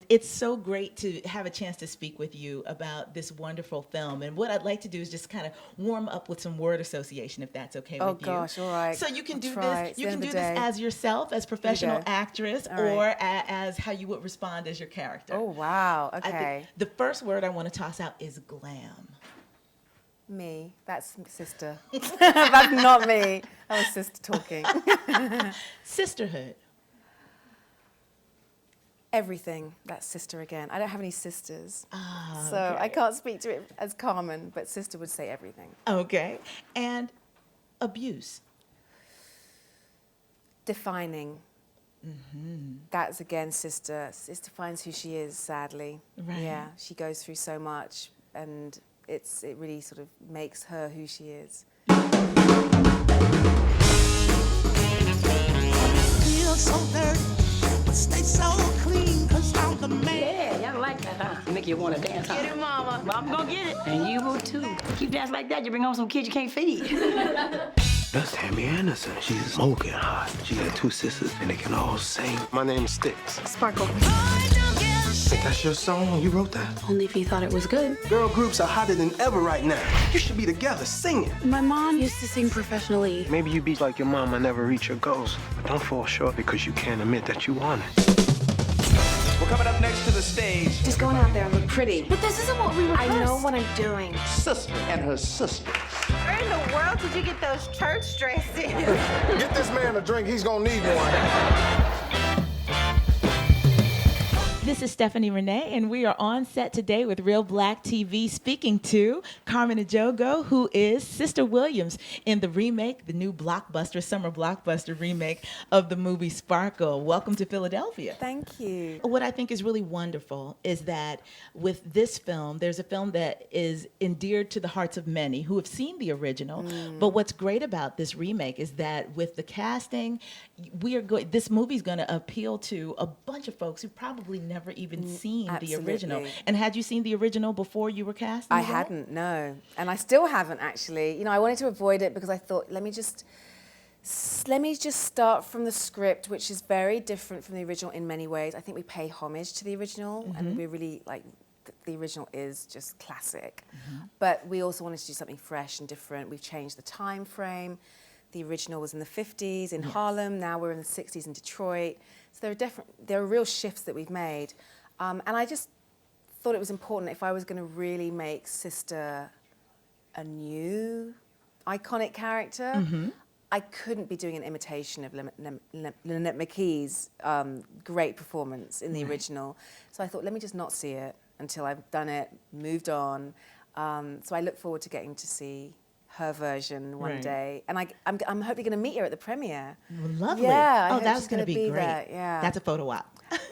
it's so great to have a chance to speak with you about this wonderful film. And what I'd like to do is just kind of warm up with some word association, if that's okay with you. Oh gosh, all right. So you can I'll do try. this. It's You the can end do of the this day. as yourself, as professional actress, All right. or as how you would respond as your character. Oh wow. I Okay. think the first word I want to toss out is glam. Me. That's sister. That's not me. That was sister talking. Sisterhood. Everything. That's sister again. I don't have any sisters, so okay. I can't speak to it as Carmen. But sister would say everything. Okay. And abuse. Defining. That's again sister. Sister finds who she is. Sadly. Right. Yeah. She goes through so much, and it really sort of makes her who she is. Feel so dirty, but stay so clean, 'cause I'm the man. Yeah, y'all like that, huh? Make you want to dance, huh? Get it, mama. I'm gonna get it. And you will too. Keep dancing like that, you bring home some kids you can't feed. That's Tammy Anderson. She's smoking hot. She got 2 sisters, and they can all sing. My name is Stix. Sparkle. That's your song? You wrote that? Only if you thought it was good. Girl groups are hotter than ever right now. You should be together singing. My mom used to sing professionally. Maybe you be like your mama, never reach your goals. But don't fall short because you can't admit that you want it. We're coming up next to the stage. Just going out there and look pretty. But this isn't what we rehearsed. I know what I'm doing. Sister and her sister. Where in the world did you get those church dresses? Get this man a drink, he's gonna need one. This is Stephanie Renee, and we are on set today with Reelblack TV speaking to Carmen Ejogo, who is Sister Williams in the remake, the new blockbuster, summer blockbuster remake of the movie Sparkle. Welcome to Philadelphia. Thank you. What I think is really wonderful is that with this film, there's a film that is endeared to the hearts of many who have seen the original. But what's great about this remake is that with the casting, this movie's going to appeal to a bunch of folks who probably never even seen the original. Absolutely. And had you seen the original before you were cast? I hadn't, no. And I still haven't, actually. You know, I wanted to avoid it because I thought, let me just start from the script, which is very different from the original in many ways. I think we pay homage to the original, and we really, like, the original is just classic. But we also wanted to do something fresh and different. We've changed the time frame. The original was in the 50s in Harlem. Now we're in the 60s in Detroit. So there are real shifts that we've made. And I just thought it was important if I was going to really make Sister a new iconic character, I couldn't be doing an imitation of Lynette McKee's great performance in the original. So I thought, let me just not see it until I've done it, moved on. So I look forward to getting to see her version one day, and I'm hopefully going to meet her at the premiere. Lovely. Yeah, oh, that's going to be great. There. Yeah, that's a photo op.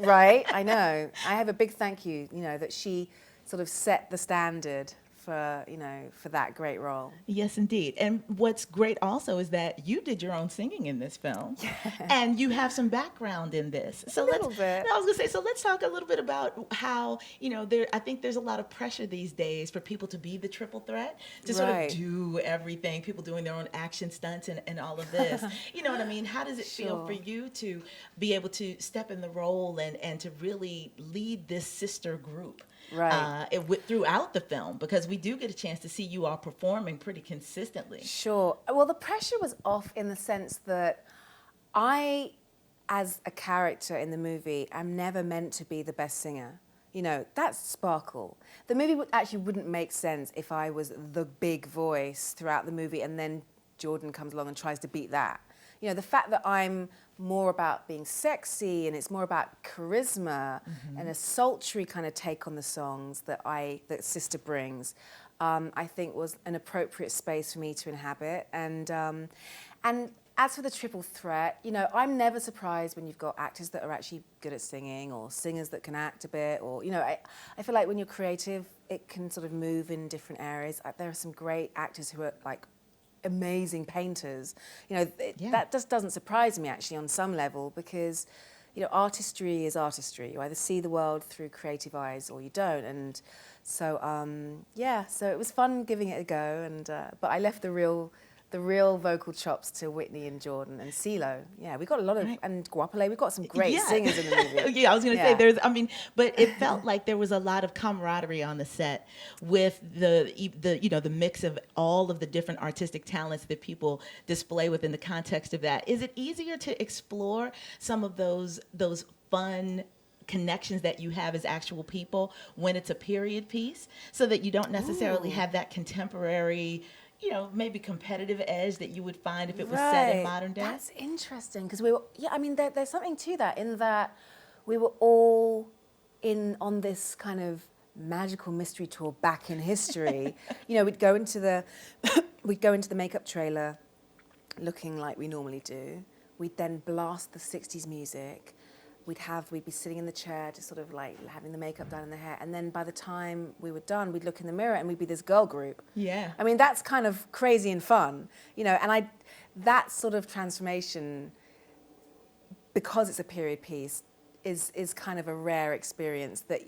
Right, I know. I have a big thank you. You know that she sort of set the standard for that great role. Yes, indeed. And what's great also is that you did your own singing in this film, and you have some background in this. So a little bit. I was going to say, so let's talk a little bit about how I think there's a lot of pressure these days for people to be the triple threat, to sort of do everything. People doing their own action stunts and all of this. You know what I mean? How does it feel for you to be able to step in the role and to really lead this sister group? Throughout the film, because we do get a chance to see you all performing pretty consistently. Sure. Well, the pressure was off in the sense that I, as a character in the movie, am never meant to be the best singer. You know, that's Sparkle. The movie wouldn't make sense if I was the big voice throughout the movie and then Jordin comes along and tries to beat that. You know, the fact that I'm more about being sexy and it's more about charisma and a sultry kind of take on the songs that Sister brings, I think was an appropriate space for me to inhabit. And as for the triple threat, you know, I'm never surprised when you've got actors that are actually good at singing or singers that can act a bit, or, you know, I feel like when you're creative, it can sort of move in different areas. There are some great actors who are like amazing painters. You know, that just doesn't surprise me actually on some level, because, you know, artistry is artistry. You either see the world through creative eyes or you don't. And so, so it was fun giving it a go. And but I left the real the real vocal chops to Whitney and Jordin and CeeLo. Yeah, we got a lot of, and Guapale, we've got some great singers in the movie. Yeah, I was going to say but it felt like there was a lot of camaraderie on the set with the mix of all of the different artistic talents that people display within the context of that. Is it easier to explore some of those fun connections that you have as actual people when it's a period piece, so that you don't necessarily have that contemporary, maybe competitive edge that you would find if it was set in modern day? That's interesting, because there's something to that, in that we were all on this kind of magical mystery tour back in history. We'd go into the makeup trailer looking like we normally do. We'd then blast the 60s music. We'd be sitting in the chair, just sort of like having the makeup done in the hair. And then by the time we were done, we'd look in the mirror and we'd be this girl group. Yeah. I mean, that's kind of crazy and fun, and that sort of transformation, because it's a period piece, is kind of a rare experience that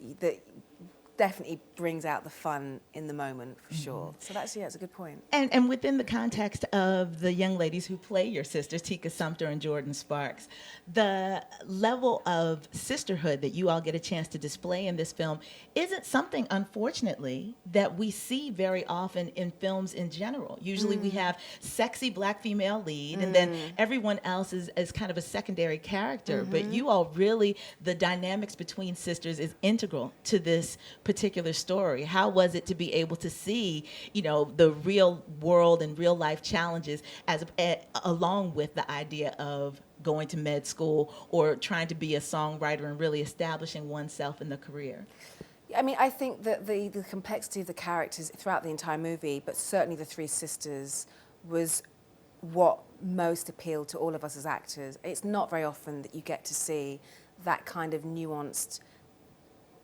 definitely brings out the fun in the moment, for sure. So it's a good point. And within the context of the young ladies who play your sisters, Tika, Sumpter, and Jordin Sparks, the level of sisterhood that you all get a chance to display in this film isn't something, unfortunately, that we see very often in films in general. Usually we have sexy black female lead, and then everyone else is kind of a secondary character. But you all really, the dynamics between sisters is integral to this particular story. How was it to be able to see, the real world and real life challenges along with the idea of going to med school or trying to be a songwriter and really establishing oneself in the career? I mean, I think that the complexity of the characters throughout the entire movie, but certainly the three sisters, was what most appealed to all of us as actors. It's not very often that you get to see that kind of nuanced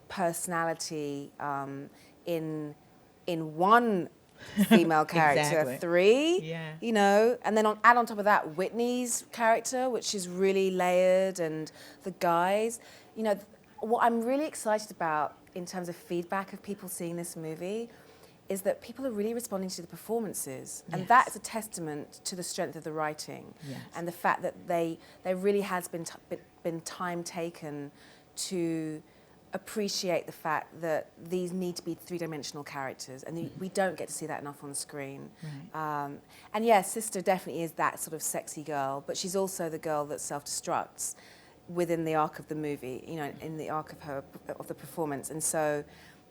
personality in one female character. Exactly. Three, and then add on top of that Whitney's character, which is really layered, and the guys. What I'm really excited about in terms of feedback of people seeing this movie is that people are really responding to the performances, and that is a testament to the strength of the writing, and the fact that there really has been time taken to appreciate the fact that these need to be three-dimensional characters, and we don't get to see that enough on the screen. Right. And yes, Sister definitely is that sort of sexy girl, but she's also the girl that self-destructs within the arc of the movie, in the arc of the performance. And so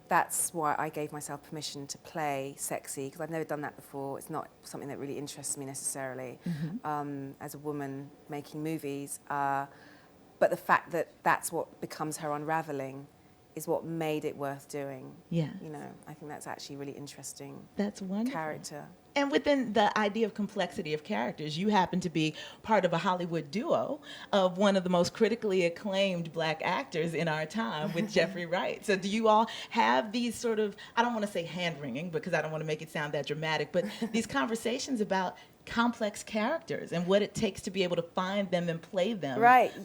that's why I gave myself permission to play sexy, because I've never done that before. It's not something that really interests me necessarily as a woman making movies. But the fact that that's what becomes her unraveling is what made it worth doing. Yeah. I think that's actually really interesting. That's wonderful. Character. And within the idea of complexity of characters, you happen to be part of a Hollywood duo of one of the most critically acclaimed black actors in our time with Jeffrey Wright. So do you all have these sort of, I don't want to say hand-wringing because I don't want to make it sound that dramatic, but these conversations about complex characters and what it takes to be able to find them and play them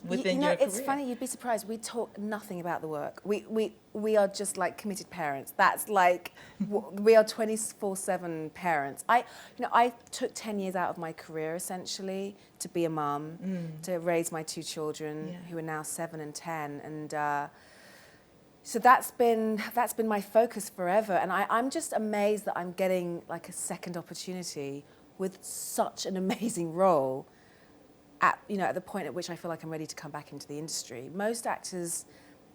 within your career? It's funny, you'd be surprised. We talk nothing about the work. We are just like committed parents. That's like, we are 24/7 parents. I took 10 years out of my career essentially to be a mum, to raise my two children who are now 7 and 10, and so that's been my focus forever. And I'm just amazed that I'm getting like a second opportunity with such an amazing role at the point at which I feel like I'm ready to come back into the industry. Most actors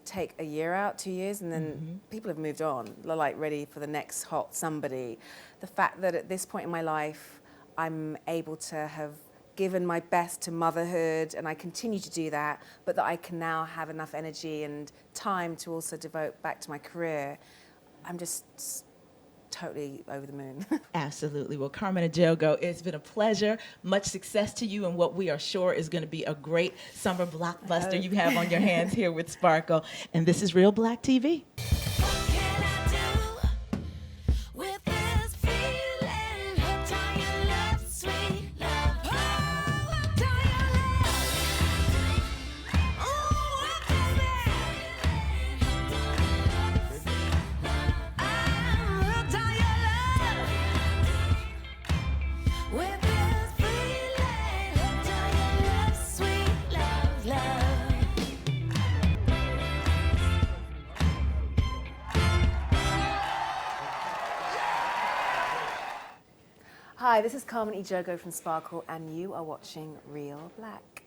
take a year out, 2 years, and then people have moved on. They're like ready for the next hot somebody. The fact that at this point in my life, I'm able to have given my best to motherhood, and I continue to do that, but that I can now have enough energy and time to also devote back to my career, I'm just totally over the moon. Absolutely. Well, Carmen Ejogo, it's been a pleasure. Much success to you in what we are sure is going to be a great summer blockbuster you have on your hands here with Sparkle. And this is Reelblack TV. With Hi, this is Carmen Ejogo from Sparkle, and you are watching Reelblack.